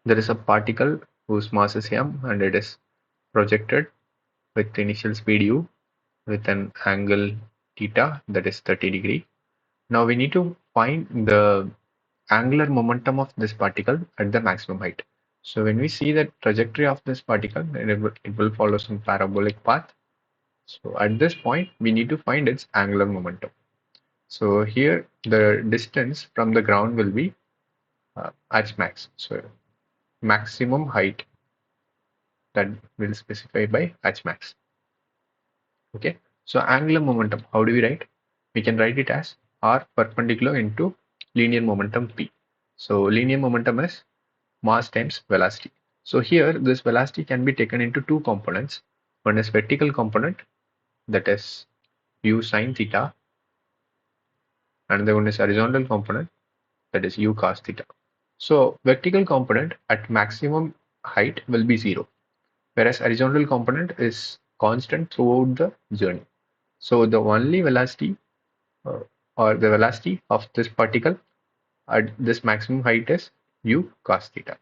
There is a particle whose mass is m and it is projected with initial speed u with an angle theta, that is 30°. Now we need to find the angular momentum of this particle at the maximum height. So when we see the trajectory of this particle, it will follow some parabolic path. So at this point, we need to find its angular momentum. So here the distance from the ground will be h max. So maximum height that will specify by h max. Okay. So angular momentum, how do we write? We can write it as r perpendicular into linear momentum p. So linear momentum is mass times velocity. So here this velocity can be taken into two components. One is vertical component, that is u sine theta, and the one is horizontal component, that is u cos theta. So vertical component at maximum height will be 0, whereas horizontal component is constant throughout the journey. So the only velocity uh, or the velocity of this particle at this maximum height is u cos theta.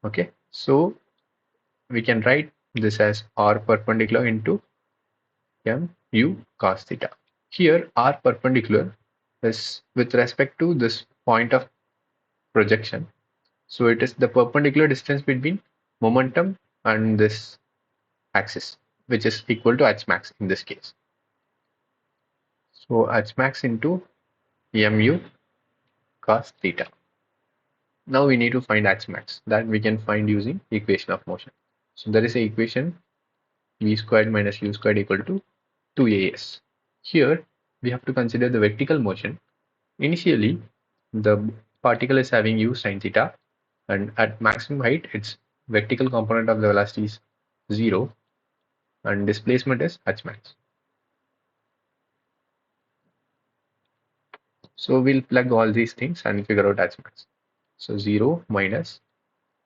Okay, so we can write this as r perpendicular into m u cos theta. Here r perpendicular is with respect to this point of projection. So it is the perpendicular distance between momentum and this axis, which is equal to h max in this case. So h max into mu cos theta. Now we need to find h max, that we can find using equation of motion. So there is an equation v squared minus u squared equal to 2as. Here we have to consider the vertical motion. Initially, the particle is having u sine theta, and at maximum height, its vertical component of the velocity is 0, and displacement is h max. So we'll plug all these things and figure out h max. So 0 minus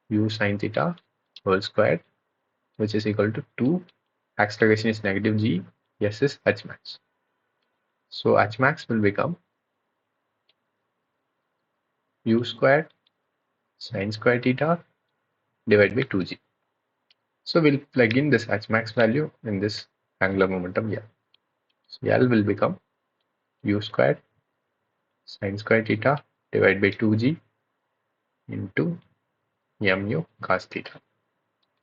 u sine theta whole squared, which is equal to 2. Acceleration is negative g. S is h max. So h max will become u squared sine squared theta divided by 2g. So we'll plug in this h max value in this angular momentum here. So L will become u squared sine squared theta divided by 2g into mu cos theta.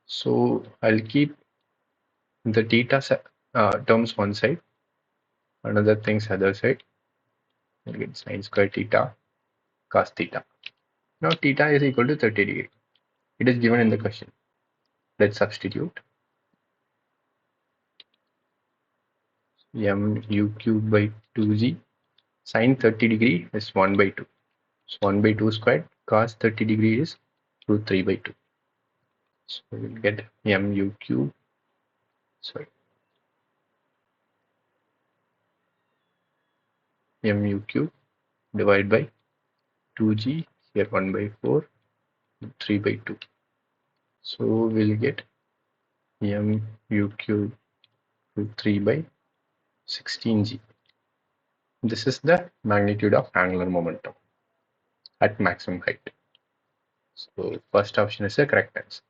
So I'll keep the theta terms one side, another things other side. I'll get sine squared theta cos theta. Now theta is equal to 30°. It is given in the question. Let's substitute. Mu cubed by 2g. Sine 30° is 1 by 2. So 1 by 2 squared. Cos 30° is root 3 by 2. So we'll get mu cube. Sorry. Mu cube divided by 2g. Here 1 by 4. 3 by 2. So we'll get mu cube root 3 by 16g. This is the magnitude of angular momentum at maximum height. So first option is the correct answer.